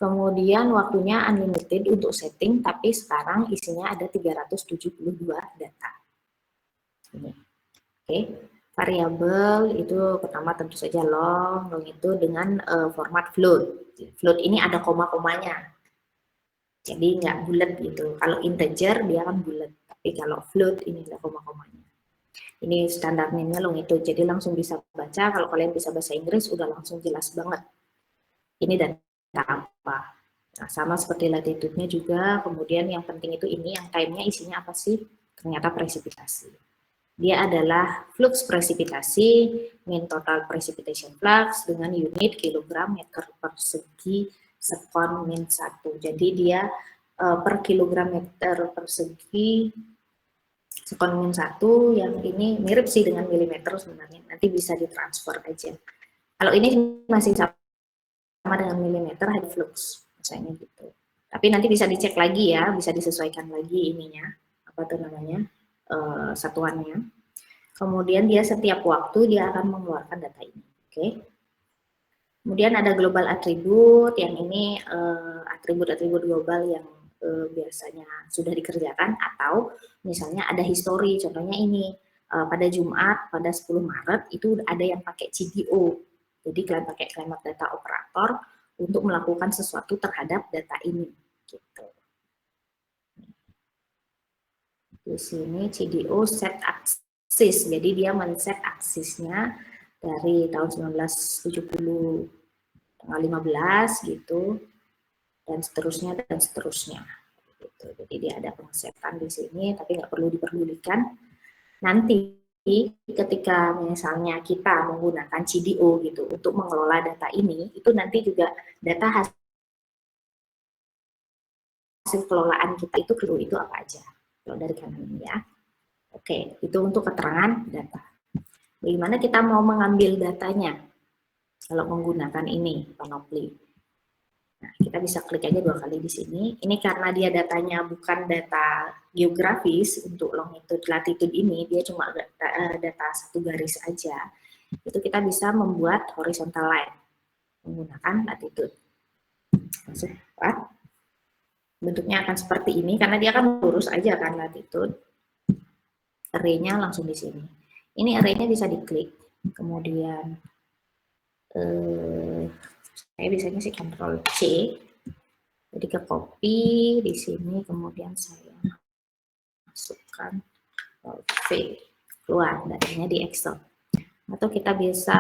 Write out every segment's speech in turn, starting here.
Kemudian waktunya unlimited untuk setting, tapi sekarang isinya ada 372 data. Ini. Oke, variabel itu pertama tentu saja long itu dengan format float. Float ini ada koma-komanya, jadi nggak bulat gitu. Kalau integer dia kan bulat, tapi kalau float ini ada koma-komanya. Ini standar name-nya long itu, jadi langsung bisa baca. Kalau kalian bisa bahasa Inggris udah langsung jelas banget. Ini data apa? Nah, sama seperti latitude-nya juga. Kemudian yang penting itu ini, yang time-nya isinya apa sih? Ternyata presipitasi. Dia adalah flux presipitasi, mean total precipitation flux dengan unit kilogram meter persegi sekon min 1. Jadi dia per kilogram meter persegi sekon min 1, yang ini mirip sih dengan milimeter sebenarnya, nanti bisa ditransfer aja. Kalau ini masih sama dengan milimeter head flux, misalnya gitu. Tapi nanti bisa dicek lagi ya, bisa disesuaikan lagi ininya, apa tuh namanya, satuannya. Kemudian dia setiap waktu dia akan mengeluarkan data ini. Oke. Kemudian ada global attribute, yang ini atribut-atribut global yang biasanya sudah dikerjakan, atau misalnya ada history, contohnya ini pada Jumat pada 10 Maret itu ada yang pakai CDO. Jadi kalian pakai Climate Data Operator untuk melakukan sesuatu terhadap data ini gitu. Di sini CDO set aksis, jadi dia men-set aksisnya dari tahun 1970 tanggal 15 gitu, dan seterusnya gitu. Jadi dia ada pengesetan di sini, tapi nggak perlu diperdulikan. Nanti ketika misalnya kita menggunakan CDO gitu untuk mengelola data ini, itu nanti juga data hasil kelolaan kita itu perlu itu apa aja. Kalau dari kanan ini ya. Oke, itu untuk keterangan data. Bagaimana kita mau mengambil datanya kalau menggunakan ini Panoply? Nah, kita bisa klik aja 2 kali di sini. Ini karena dia datanya bukan data geografis untuk longitude latitude ini, dia cuma data satu garis aja. Itu kita bisa membuat horizontal line menggunakan latitude. Masuk, bentuknya akan seperti ini karena dia kan lurus aja kan latitude. Array-nya langsung di sini. Ini array-nya bisa diklik. Kemudian saya biasanya sih Ctrl C. Jadi ke copy di sini, kemudian saya masukkan V, keluar datanya di Excel. Atau kita bisa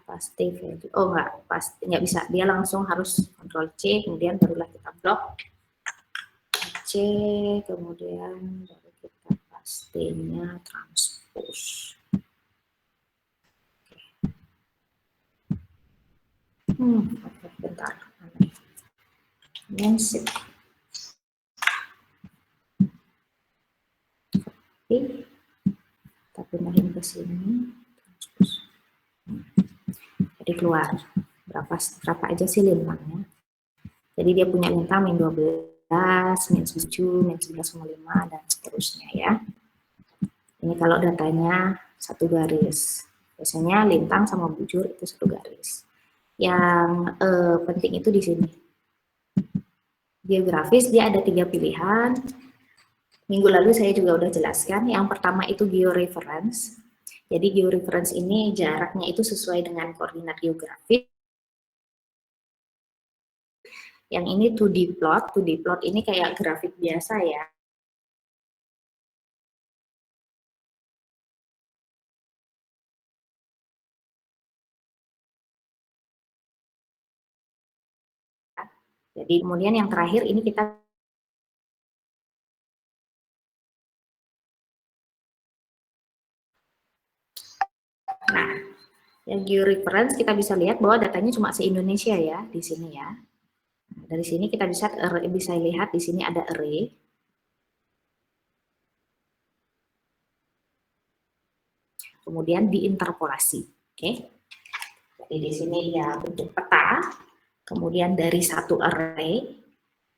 paste value. Oh enggak, pasti nggak bisa. Dia langsung harus Ctrl C, kemudian barulah kita blok C, kemudian baru kita pastenya transpose. Oke, bentar. Mensip. Oke, kita pindahin ke sini. Jadi keluar berapa aja sih lintangnya. Jadi dia punya lintang min 12, min 7, min 11,5 dan seterusnya ya. Ini kalau datanya satu garis. Biasanya lintang sama bujur itu satu garis. Yang penting itu di sini. Geografis dia ada 3 pilihan. Minggu lalu saya juga udah jelaskan. Yang pertama itu georeference. Jadi georeference ini jaraknya itu sesuai dengan koordinat geografis. Yang ini 2D plot. 2D plot ini kayak grafik biasa ya. Jadi kemudian yang terakhir ini kita yang georeference kita bisa lihat bahwa datanya cuma se-Indonesia ya di sini ya. Nah, dari sini kita bisa lihat di sini ada array. Kemudian diinterpolasi. Oke. Jadi di sini dia bentuk peta, kemudian dari satu array,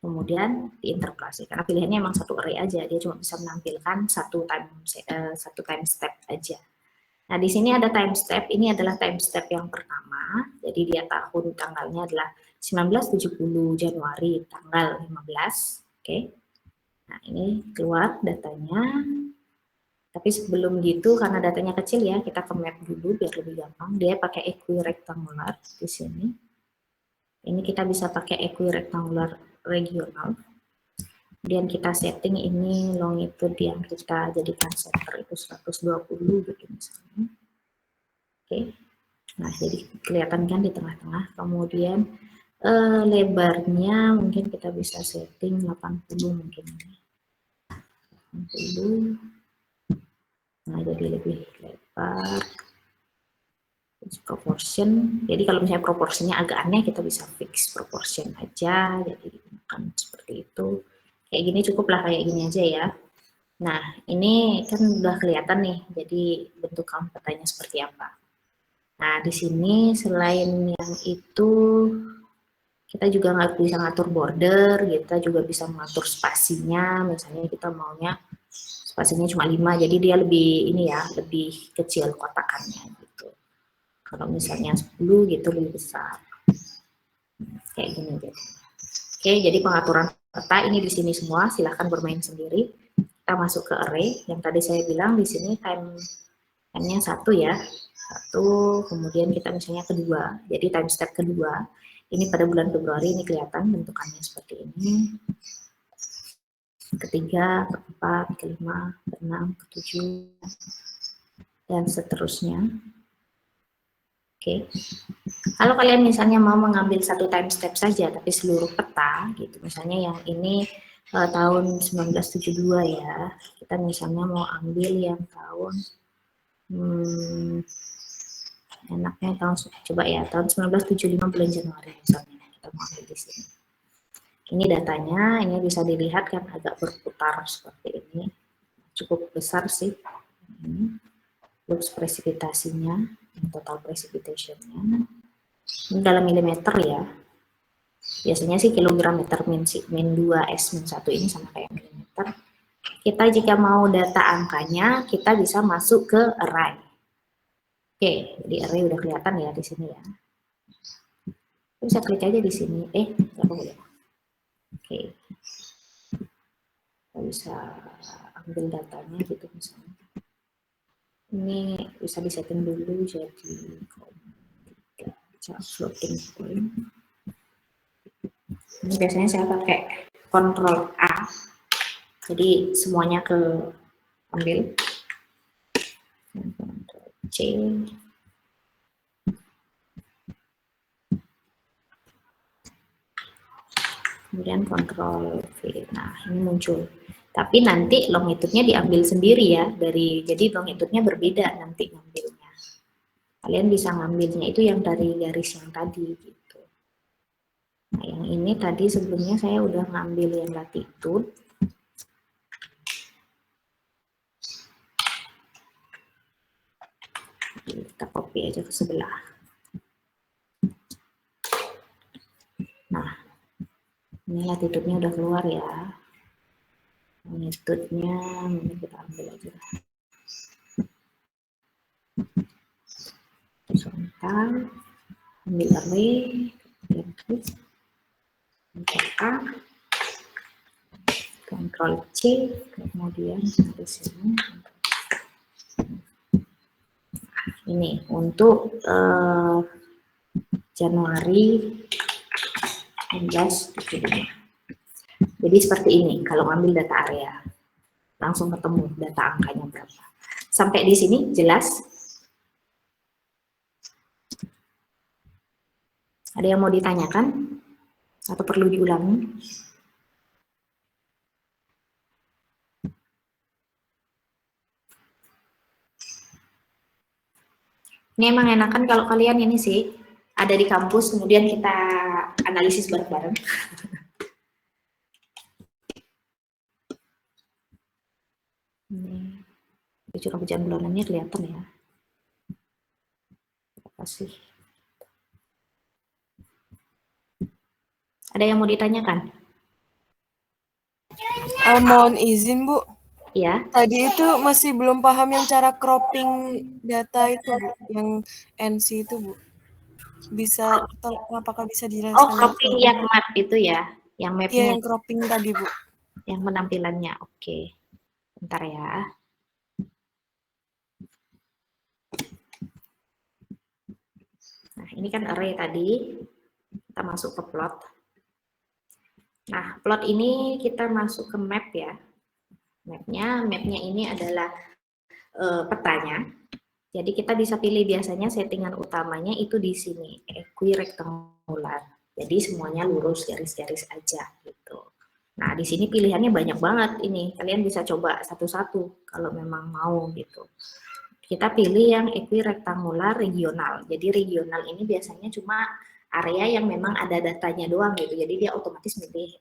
kemudian diinterpolasi. Karena pilihannya memang satu array aja, dia cuma bisa menampilkan satu time step aja. Nah, di sini ada time step, ini adalah time step yang pertama, jadi dia tahun tanggalnya adalah 1970 Januari tanggal 15. Oke. Nah, ini keluar datanya. Tapi sebelum gitu, karena datanya kecil ya, kita ke map dulu biar lebih gampang. Dia pakai equirectangular di sini. Ini kita bisa pakai equirectangular regional. Kemudian kita setting ini longitude yang kita jadikan center itu 120 gitu misalnya. Oke. Nah, jadi kelihatan kan di tengah-tengah. Kemudian lebarnya mungkin kita bisa setting 80 mungkin. 80. Nah, jadi lebih lebar. Proportion. Jadi kalau misalnya proporsinya agak aneh, kita bisa fix proportion aja. Jadi kan seperti itu. Kayak gini cukup lah, kayak gini aja ya. Nah, ini kan udah kelihatan nih. Jadi bentuk petanya seperti apa. Nah, di sini selain yang itu, kita juga nggak bisa ngatur border, kita juga bisa mengatur spasinya. Misalnya kita maunya spasinya cuma 5, jadi dia lebih ini ya, lebih kecil kotakannya gitu. Kalau misalnya 10 gitu lebih besar. Kayak gini jadi. Oke, jadi pengaturan peta ini di sini semua, silahkan bermain sendiri. Kita masuk ke array, yang tadi saya bilang di sini time-nya 1 ya. 1, kemudian kita misalnya kedua. Jadi time step kedua. Ini pada bulan Februari, ini kelihatan bentukannya seperti ini. Ketiga, keempat, kelima, keenam, ketujuh, dan seterusnya. Oke. Kalau kalian misalnya mau mengambil satu time step saja, tapi seluruh peta, gitu. Misalnya yang ini tahun 1972 ya. Kita misalnya mau ambil yang tahun, enaknya tahun, coba ya, tahun 1975 bulan Januari misalnya. Kita mau ambil di sini. Ini datanya, ini bisa dilihat kan agak berputar seperti ini. Cukup besar sih. Ini. Lux presipitasinya, total precipitation-nya. Ini dalam milimeter ya. Biasanya sih kilogram meter min 2 S min 1 ini sama kayak milimeter. Kita jika mau data angkanya, kita bisa masuk ke array. Oke, jadi array udah kelihatan ya di sini ya. Bisa klik aja di sini. Nggak boleh. Oke. Kita bisa ambil datanya gitu misalnya. Ini bisa disetting dulu jadi floating point. Ini biasanya saya pakai Ctrl A. Jadi semuanya ke ambil. Ctrl C. Kemudian Ctrl V. Nah, ini muncul. Tapi nanti longitude-nya diambil sendiri ya, jadi longitude-nya berbeda nanti ngambilnya. Kalian bisa ngambilnya itu yang dari garis yang tadi gitu. Nah, yang ini tadi sebelumnya saya udah ngambil yang latitude. Kita copy aja ke sebelah. Nah, ini latitude-nya udah keluar ya. Longitude-nya ini kita ambil aja. Horizontal, ambil array, kemudian klik, Ctrl A, Ctrl C, kemudian sampai sini. Ini untuk Januari 1975. Jadi seperti ini kalau ngambil data area. Langsung ketemu data angkanya berapa. Sampai di sini jelas? Ada yang mau ditanyakan? Atau perlu diulangi? Ini emang enakan kalau kalian ini sih, ada di kampus, kemudian kita analisis bareng-bareng. Ini curah hujan bulanannya kelihatan ya. Terima kasih. Ada yang mau ditanyakan? Mohon izin Bu. Ya. Tadi itu masih belum paham yang cara cropping data itu Bu, yang NC itu Bu. bisa, apakah bisa Oh, dijelaskan lagi? cropping yang map itu ya, yang Iya, mapnya, yang cropping tadi, Bu. yang penampilannya. Oke, bentar ya. Nah, ini kan array tadi, kita masuk ke plot. Nah, plot ini kita masuk ke map ya. Mapnya ini adalah petanya. Jadi kita bisa pilih biasanya settingan utamanya itu di sini, equirectangular. Jadi semuanya lurus, garis-garis aja gitu. Nah, di sini pilihannya banyak banget ini. Kalian bisa coba satu-satu kalau memang mau gitu. Kita pilih yang equirectangular regional. Jadi regional ini biasanya cuma area yang memang ada datanya doang gitu. Jadi dia otomatis milih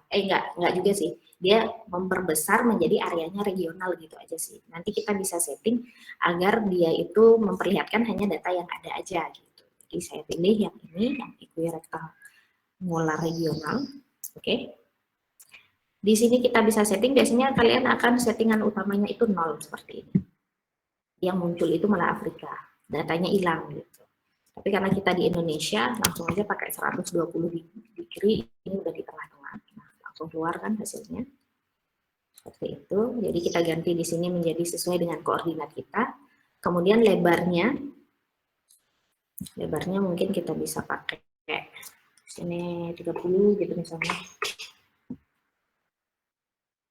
enggak juga sih. Dia memperbesar menjadi areanya regional gitu aja sih. Nanti kita bisa setting agar dia itu memperlihatkan hanya data yang ada aja gitu. Jadi saya pilih yang ini, yang equirectangular regional. Oke. Di sini kita bisa setting, biasanya kalian akan settingan utamanya itu 0 seperti ini. Yang muncul itu malah Afrika, datanya hilang gitu. Tapi karena kita di Indonesia, langsung aja pakai 120 degree, ini udah di tengah-tengah, nah, langsung keluar kan hasilnya. Seperti itu, jadi kita ganti di sini menjadi sesuai dengan koordinat kita. Kemudian lebarnya mungkin kita bisa pakai sini 30 gitu misalnya.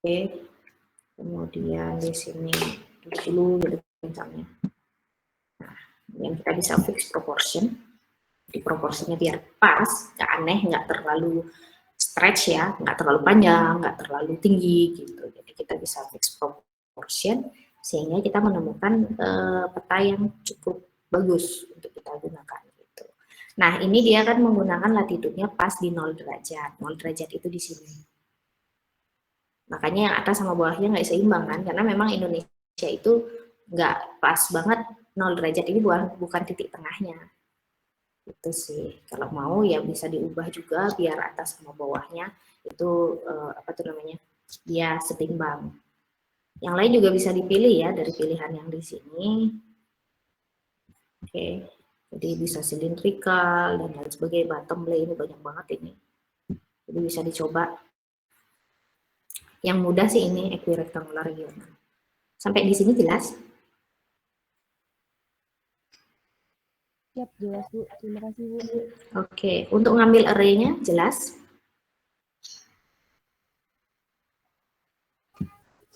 Oke, kemudian di sini 20 gitu misalnya. Nah, yang kita bisa fix proportion. Di proporsinya biar pas, nggak aneh, nggak terlalu stretch ya, nggak terlalu panjang, nggak terlalu tinggi gitu. Jadi kita bisa fix proportion sehingga kita menemukan peta yang cukup bagus untuk kita gunakan gitu. Nah, ini dia kan menggunakan latitudenya pas di 0 derajat. 0 derajat itu di sini. Makanya yang atas sama bawahnya nggak seimbang kan, karena memang Indonesia itu nggak pas banget 0 derajat ini bukan titik tengahnya. Itu sih, kalau mau ya bisa diubah juga biar atas sama bawahnya itu apa tuh namanya, dia setimbang. Yang lain juga bisa dipilih ya dari pilihan yang di sini. Oke, jadi bisa cylindrical dan lain sebagainya. Bottom lay ini banyak banget ini, jadi bisa dicoba. Yang mudah sih ini equirectangular regional. Sampai di sini jelas? Siap, jelas Bu. Terima kasih Bu. Oke, untuk ngambil array-nya jelas?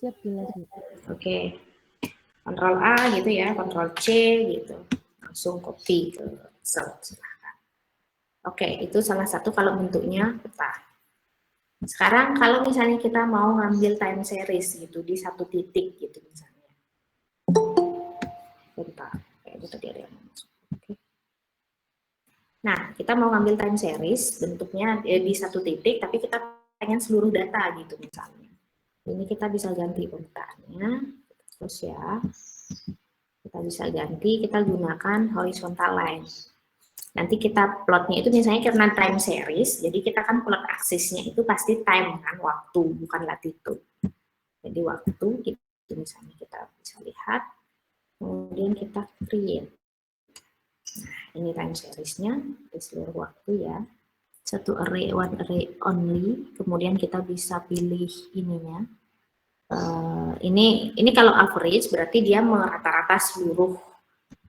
Siap, jelas Bu. Oke, Ctrl A gitu ya, Ctrl C gitu, langsung copy ke Excel. Silahkan. Oke, itu salah satu kalau bentuknya peta. Sekarang kalau misalnya kita mau ngambil time series gitu di satu titik gitu misalnya. Bentar, kayak gitu dia yang masuk. Oke. Nah, kita mau ngambil time series bentuknya di satu titik, tapi kita pengen seluruh data gitu misalnya. Ini kita bisa ganti pemetaannya, terus ya. Kita bisa ganti, kita gunakan horizontal line. Nanti kita plotnya itu misalnya karena time series, jadi kita kan plot aksisnya itu pasti time kan, waktu, bukan latitude. Jadi waktu, itu misalnya kita bisa lihat, kemudian kita create. Nah, ini time seriesnya di seluruh waktu ya. Satu array, one array only, kemudian kita bisa pilih ininya. Ini kalau average berarti dia merata-rata seluruh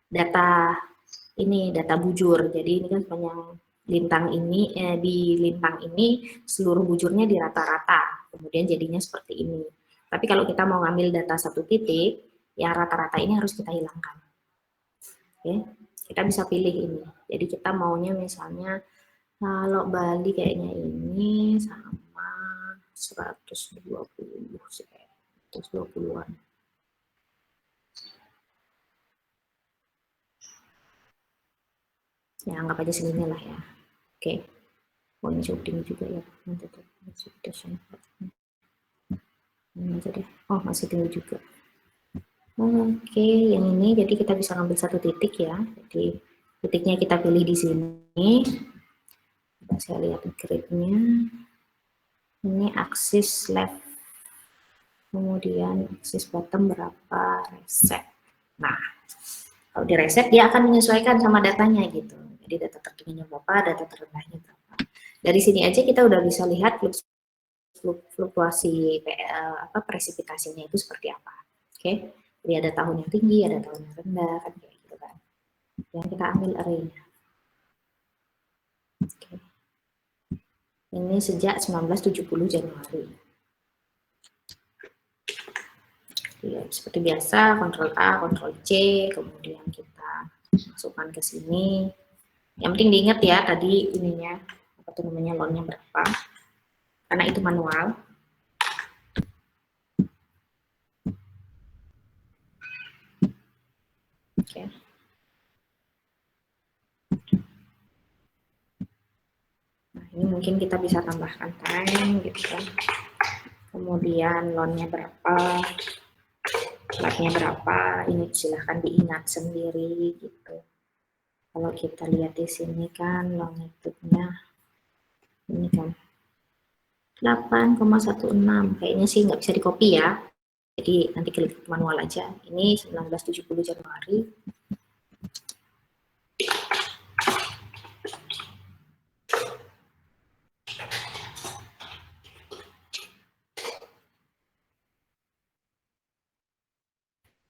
data ini, data bujur. Jadi ini kan sepanjang lintang ini, di lintang ini seluruh bujurnya di rata-rata, kemudian jadinya seperti ini. Tapi kalau kita mau ngambil data satu titik, ya rata-rata ini harus kita hilangkan. Oke, kita bisa pilih ini. Jadi kita maunya misalnya kalau Bali kayaknya ini sama 120 sih, 120-an. Ya anggap aja segini lah ya. Oke. Oh ini shooting juga ya. Nanti tuh ini aja deh. Oh masih tinggi juga. Oke, yang ini jadi kita bisa ngambil satu titik ya. Jadi titiknya kita pilih di sini. Coba saya lihat grid-nya. Ini aksis left. Kemudian aksis bottom berapa, reset. Nah, kalau di reset dia akan menyesuaikan sama datanya gitu. Jadi data tertingginya berapa, data terendahnya berapa. Dari sini aja kita udah bisa lihat fluktuasi presipitasinya itu seperti apa. Oke, jadi ada tahun yang tinggi, ada tahun yang rendah, kan kayak gitu kan. Yang kita ambil array-nya. Oke. Ini sejak 1970 Januari. Ya, seperti biasa, Ctrl A, Ctrl C, kemudian kita masukkan ke sini. Yang penting diingat ya tadi ininya, apa tuh namanya, loan-nya berapa, karena itu manual. Oke. Nah, ini mungkin kita bisa tambahkan time gitu kan. Kemudian loan-nya berapa, platnya berapa, ini silahkan diingat sendiri gitu. Kalau kita lihat di sini kan longitude-nya ini kan 8,16, kayaknya sih nggak bisa di copy ya. Jadi nanti klik manual aja. Ini 1970 Januari.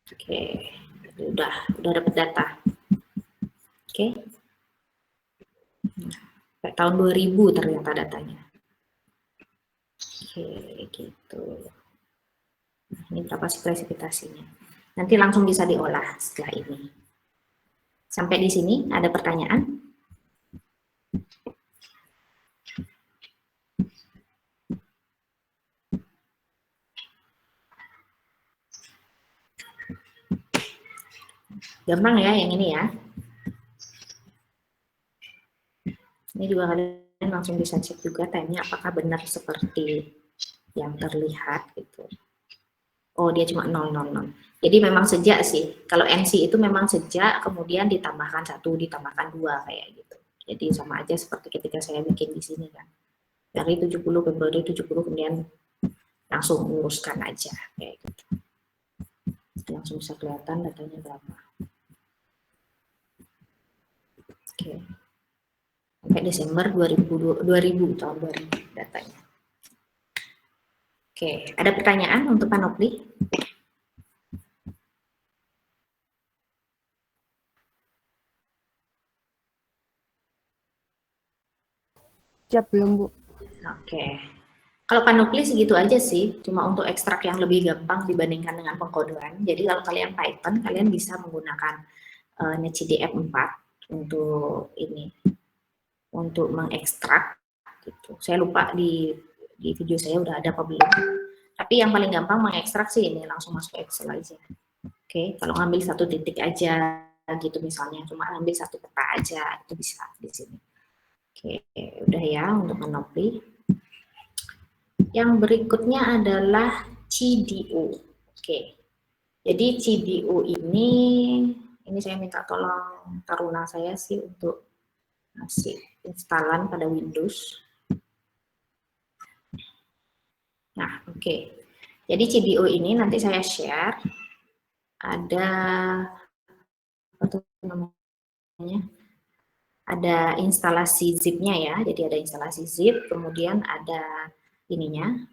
Oke, udah dapat data. Oke. Nah, tahun 2000 ternyata datanya. Oke, gitu. Nah, ini berapa sih presipitasinya? Nanti langsung bisa diolah setelah ini. Sampai di sini ada pertanyaan? Gampang ya yang ini ya. Ini juga kalian langsung bisa cek juga time-nya apakah benar seperti yang terlihat gitu. Oh, dia cuma 000. Jadi memang sejak sih. Kalau NC itu memang sejak, kemudian ditambahkan 1, ditambahkan 2 kayak gitu. Jadi sama aja seperti ketika saya bikin di sini kan. Dari 70 Februari 70 kemudian langsung uruskan aja kayak gitu. Langsung bisa kelihatan datanya berapa. Oke. Sampai Desember 2000 tahun 2000 datanya. Oke, ada pertanyaan untuk Panoply? Siap belum, Bu? Oke. Kalau Panoply segitu aja sih, cuma untuk ekstrak yang lebih gampang dibandingkan dengan pengkodean. Jadi kalau kalian Python, kalian bisa menggunakan NetCDF 4 untuk ini, untuk mengekstrak gitu. Saya lupa di video saya udah ada apa belum. Tapi yang paling gampang mengekstrak sih ini, langsung masuk Excel aja. Oke, kalau ngambil satu titik aja gitu misalnya, cuma ngambil satu peta aja, itu bisa di sini. Oke, udah ya untuk Panoply. Yang berikutnya adalah CDO. Oke, jadi CDO ini saya minta tolong taruna saya sih untuk ngasih instalan pada Windows. Nah, oke. Jadi CDO ini nanti saya share. Ada apa tuh namanya? Ada instalasi zip-nya ya. Jadi ada instalasi zip, kemudian ada ininya,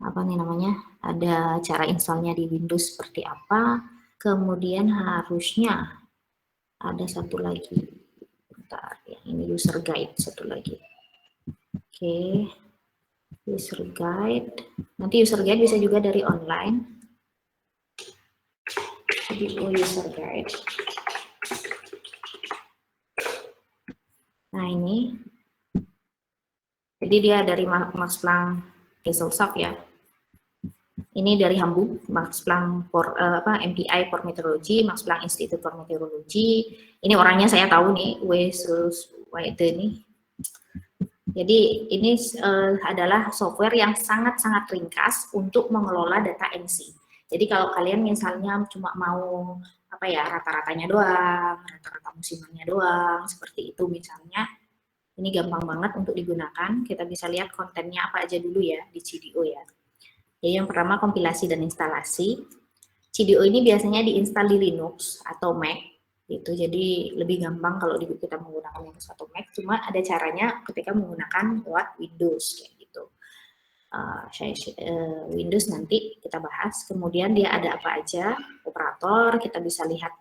apa nih namanya? Ada cara installnya di Windows seperti apa. Kemudian harusnya ada satu lagi. Bentar, yang ini user guide satu lagi. Oke. User guide. Nanti user guide bisa juga dari online. Jadi user guide. Nah ini. Jadi dia dari Max Planck Gesellschaft ya. Ini dari Hamburg, Max Planck MPI for Meteorology, Max Planck Institute for Meteorology. Ini orangnya saya tahu nih, Wes White nih. Jadi ini adalah software yang sangat-sangat ringkas untuk mengelola data NC. Jadi kalau kalian misalnya cuma mau apa ya, rata-ratanya doang, rata-rata musimannya doang, seperti itu misalnya, ini gampang banget untuk digunakan. Kita bisa lihat kontennya apa aja dulu ya di CDO ya. Jadi yang pertama kompilasi dan instalasi. CDO ini biasanya diinstal di Linux atau Mac. gitu. Jadi lebih gampang kalau kita menggunakan Windows atau Mac, cuma ada caranya ketika menggunakan lewat Windows kayak gitu. Windows nanti kita bahas. Kemudian dia ada apa aja, operator, kita bisa lihat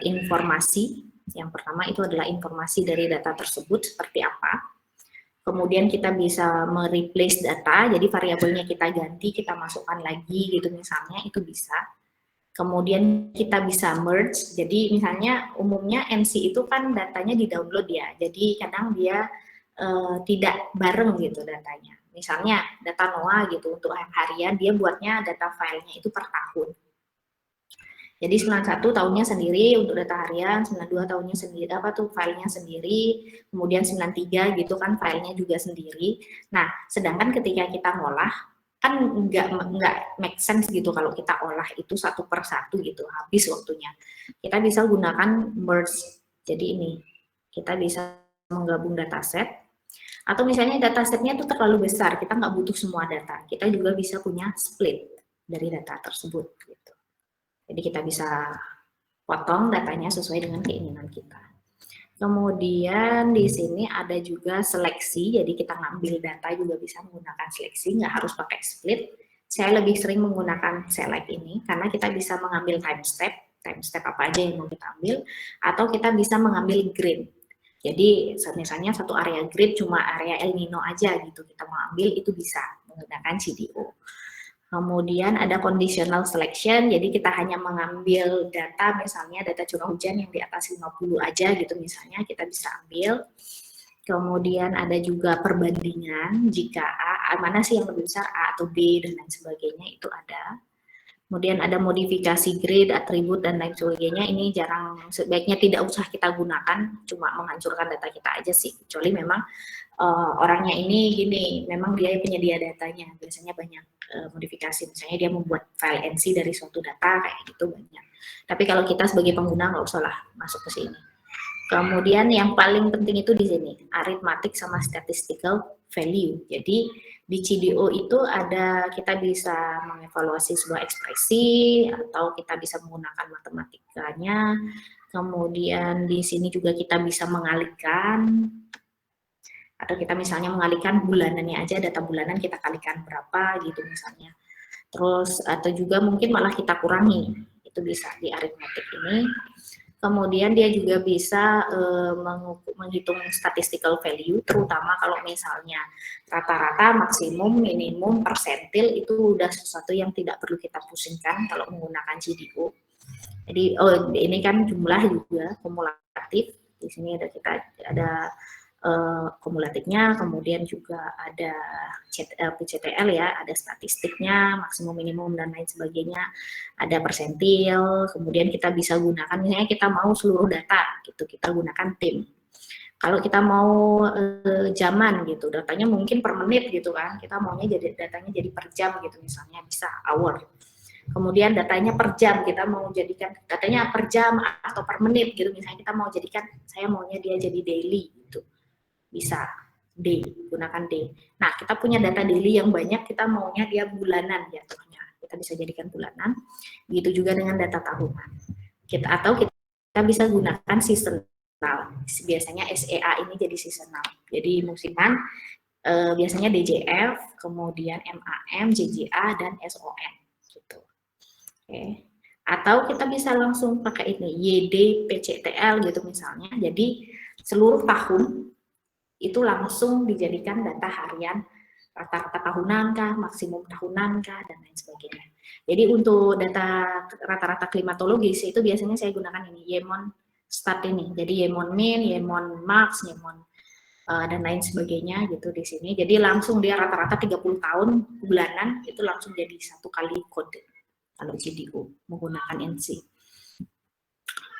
informasi. Yang pertama itu adalah informasi dari data tersebut seperti apa. Kemudian kita bisa mereplace data, jadi variabelnya kita ganti, kita masukkan lagi gitu misalnya, itu bisa. Kemudian kita bisa merge, jadi misalnya umumnya NC itu kan datanya di-download ya, jadi kadang dia tidak bareng gitu datanya. Misalnya data NOAA gitu, untuk harian dia buatnya data filenya itu per tahun. Jadi 91 tahunnya sendiri untuk data harian, 92 tahunnya sendiri, apa tuh filenya sendiri, kemudian 93 gitu kan filenya juga sendiri. Nah, sedangkan ketika kita ngolah, kan nggak make sense gitu kalau kita olah itu satu per satu gitu, habis waktunya. Kita bisa gunakan merge. Jadi ini, kita bisa menggabung dataset, atau misalnya datasetnya itu terlalu besar, kita nggak butuh semua data. Kita juga bisa punya split dari data tersebut gitu. Jadi kita bisa potong datanya sesuai dengan keinginan kita. Kemudian di sini ada juga seleksi, jadi kita ngambil data juga bisa menggunakan seleksi, nggak harus pakai split. Saya lebih sering menggunakan select ini karena kita bisa mengambil time step apa aja yang mau kita ambil, atau kita bisa mengambil grid. Jadi misalnya satu area grid cuma area El Nino aja gitu, kita mau ambil itu bisa menggunakan CDO. Kemudian ada conditional selection, jadi kita hanya mengambil data, misalnya data curah hujan yang di atas 50 aja gitu misalnya, kita bisa ambil. Kemudian ada juga perbandingan, jika A, mana sih yang lebih besar, A atau B, dan lain sebagainya, itu ada. Kemudian ada modifikasi grid, atribut, dan lain sebagainya, ini jarang, sebaiknya tidak usah kita gunakan, cuma menghancurkan data kita aja sih, kecuali memang orangnya ini gini, memang dia penyedia datanya, biasanya banyak modifikasi, misalnya dia membuat file NC dari suatu data kayak gitu banyak. Tapi kalau kita sebagai pengguna nggak usah lah masuk ke sini. Kemudian yang paling penting itu di sini, arithmetic sama statistical value. Jadi di CDO itu ada, kita bisa mengevaluasi sebuah ekspresi atau kita bisa menggunakan matematikanya. Kemudian di sini juga kita bisa mengalihkan, atau kita misalnya mengalihkan bulanannya aja, data bulanan kita kalikan berapa gitu misalnya. Terus atau juga mungkin malah kita kurangi, itu bisa di arithmetic ini. Kemudian dia juga bisa menghitung statistical value, terutama kalau misalnya rata-rata, maksimum, minimum, persentil, itu udah sesuatu yang tidak perlu kita pusingkan kalau menggunakan CDO. Jadi ini kan jumlah juga kumulatif, di sini ada kita ada kumulatifnya, kemudian juga ada PCTL ya, ada statistiknya, maksimum, minimum, dan lain sebagainya, ada persentil, kemudian kita bisa gunakan, misalnya kita mau seluruh data, gitu, kita gunakan tim. Kalau kita mau jaman gitu, datanya mungkin per menit gitu kan, kita maunya datanya jadi per jam gitu misalnya, bisa hour. Kemudian datanya per jam, kita mau jadikan datanya per jam atau per menit gitu, misalnya kita mau jadikan, saya maunya dia jadi daily gitu. Bisa D, gunakan D. Nah, kita punya data daily yang banyak, kita maunya dia bulanan jatuhnya. Kita bisa jadikan bulanan. Begitu juga dengan data tahunan. Atau kita bisa gunakan seasonal. Biasanya SEA ini jadi seasonal. Jadi musiman, biasanya DJF, kemudian MAM, JJA, dan SON. Gitu. Oke. Atau kita bisa langsung pakai ini, YD, PCTL gitu misalnya. Jadi seluruh tahun itu langsung dijadikan data harian, rata-rata tahunan kah, maksimum tahunan kah, dan lain sebagainya. Jadi untuk data rata-rata klimatologis itu biasanya saya gunakan ini, Yemon Stat ini. Jadi Yemon Min, Yemon Max, Yemon dan lain sebagainya gitu di sini. Jadi langsung dia rata-rata 30 tahun bulanan itu langsung jadi satu kali kode kalau CDO menggunakan NC.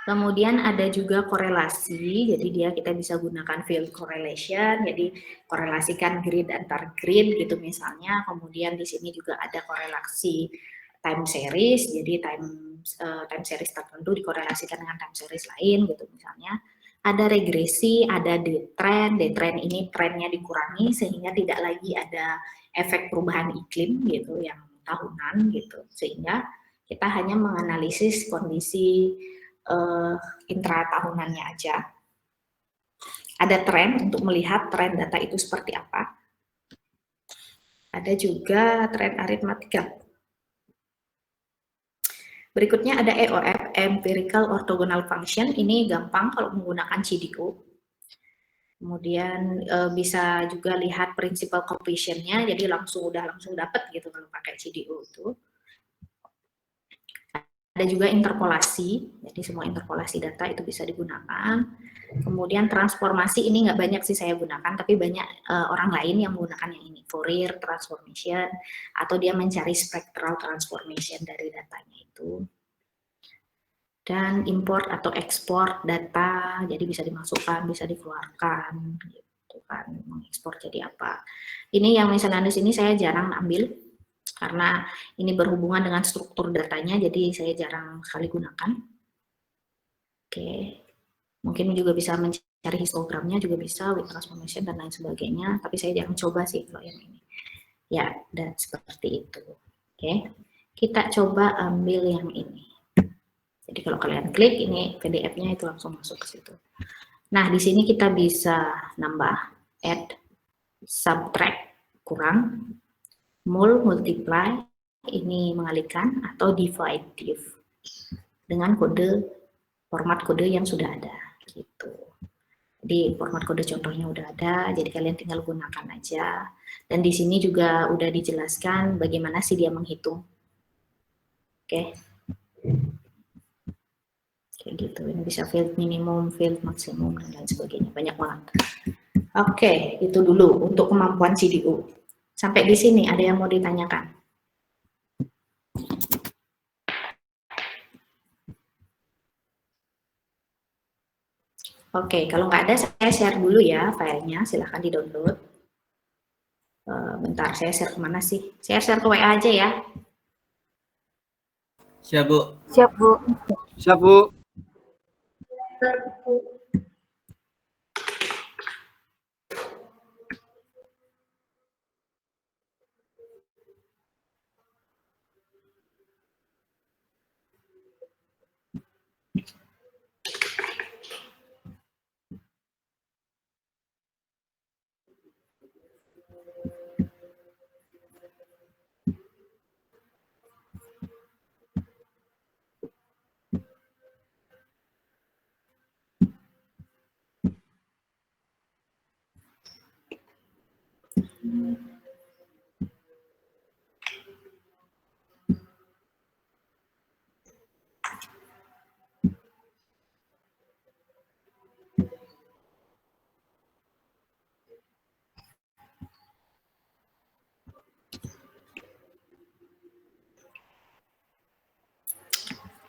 Kemudian ada juga korelasi, jadi dia kita bisa gunakan field correlation, jadi korelasikan grid antar grid gitu misalnya. Kemudian di sini juga ada korelasi time series, jadi time series tertentu dikorelasikan dengan time series lain gitu misalnya. Ada regresi, ada D-trend ini trennya dikurangi sehingga tidak lagi ada efek perubahan iklim gitu yang tahunan gitu, sehingga kita hanya menganalisis kondisi intra tahunannya aja. Ada tren untuk melihat tren data itu seperti apa. Ada juga tren aritmatika. Berikutnya ada EOF, Empirical Orthogonal Function. Ini gampang kalau menggunakan CDO. Kemudian bisa juga lihat principal coefficient-nya, jadi langsung dapat gitu kalau pakai CDO itu. Ada juga interpolasi, jadi semua interpolasi data itu bisa digunakan. Kemudian transformasi ini nggak banyak sih saya gunakan, tapi banyak orang lain yang menggunakan yang ini, Fourier transformation, atau dia mencari spectral transformation dari datanya itu. Dan import atau ekspor data, jadi bisa dimasukkan, bisa dikeluarkan, gitu kan, mengekspor jadi apa. Ini yang misalnya di sini saya jarang ambil, karena ini berhubungan dengan struktur datanya, jadi saya jarang sekali gunakan. Oke, mungkin juga bisa mencari histogramnya, juga bisa, with transformation dan lain sebagainya, tapi saya jarang coba sih kalau yang ini. Ya, dan seperti itu. Oke, kita coba ambil yang ini. Jadi kalau kalian klik ini PDF-nya itu langsung masuk ke situ. Nah, di sini kita bisa nambah, add, subtract, kurang, mul, multiply, ini mengalihkan, atau divide, div, dengan kode, format kode yang sudah ada. Gitu. Jadi format kode contohnya udah ada, jadi kalian tinggal gunakan aja. Dan di sini juga udah dijelaskan bagaimana sih dia menghitung. Oke. Kayak gitu, ini bisa field minimum, field maksimum, dan lain sebagainya, banyak banget. Oke, itu dulu untuk kemampuan CDO. Sampai di sini ada yang mau ditanyakan? Oke, kalau nggak ada saya share dulu ya filenya, silahkan di-download. Bentar, saya share kemana sih? Saya share ke WA aja ya. Siap, Bu. Siap, Bu. Siap, Bu.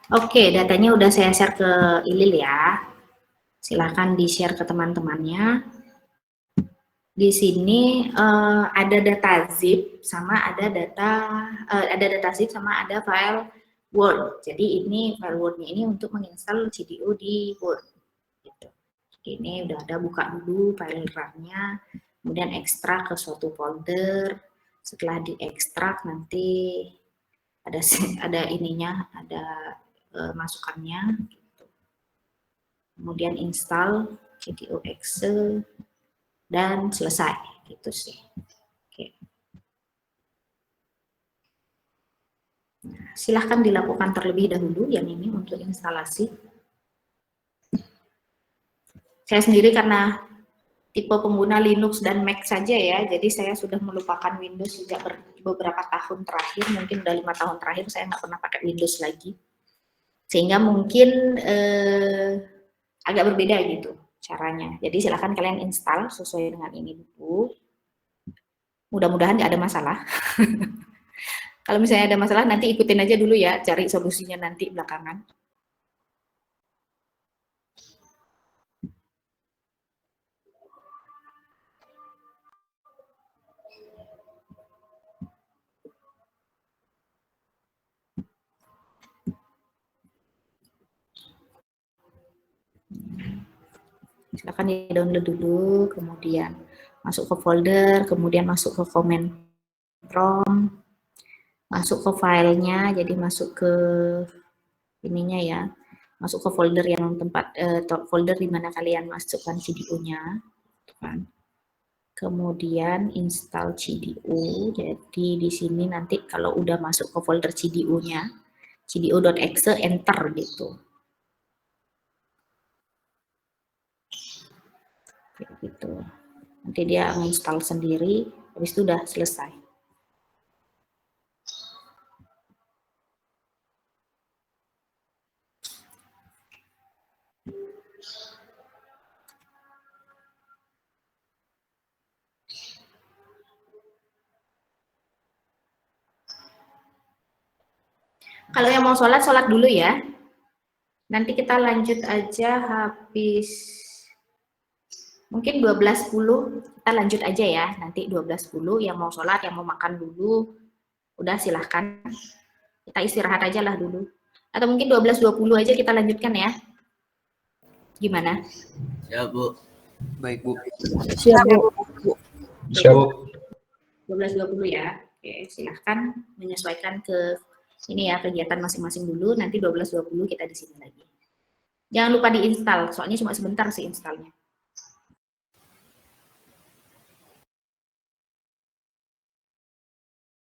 Oke, datanya udah saya share ke Ilil ya. Silahkan di-share ke teman-temannya. Di sini ada data zip sama ada data zip sama ada file Word. Jadi ini file Word-nya ini untuk menginstal CDO di Word. Gitu. Ini udah ada, buka dulu file RAM-nya, kemudian ekstrak ke suatu folder. Setelah diekstrak nanti ada ininya, ada masukannya. Gitu. Kemudian install CDO exe. Dan selesai, gitu sih. Oke. Nah, silahkan dilakukan terlebih dahulu yang ini untuk instalasi. Saya sendiri karena tipe pengguna Linux dan Mac saja ya, jadi saya sudah melupakan Windows sejak beberapa tahun terakhir, mungkin udah 5 tahun terakhir saya nggak pernah pakai Windows lagi. Sehingga mungkin agak berbeda gitu caranya. Jadi silahkan kalian install sesuai dengan ini dulu. Mudah-mudahan nggak ada masalah. Kalau misalnya ada masalah nanti ikutin aja dulu ya, cari solusinya nanti belakangan. Silahkan di-download dulu, kemudian masuk ke folder, kemudian masuk ke command prompt, masuk ke filenya, jadi masuk ke ininya ya, masuk ke folder yang tempat folder di mana kalian masukkan CDU-nya, kan. Kemudian install CDU. Jadi di sini nanti kalau udah masuk ke folder CDU-nya, cdu.exe, enter gitu. Kayak gitu. Nanti dia menginstal sendiri, habis itu udah selesai. Kalau yang mau sholat, sholat dulu ya. Nanti kita lanjut aja habis mungkin 12.10 kita lanjut aja ya. Nanti 12.10 yang mau sholat, yang mau makan dulu, udah silahkan. Kita istirahat aja lah dulu. Atau mungkin 12.20 aja kita lanjutkan ya. Gimana? Siap, Bu. Baik, Bu. Siap, Bu. Siap, Bu. 12.20 ya. Oke, silahkan menyesuaikan ke ini ya, kegiatan masing-masing dulu. Nanti 12.20 kita di sini lagi. Jangan lupa diinstal, soalnya cuma sebentar sih installnya.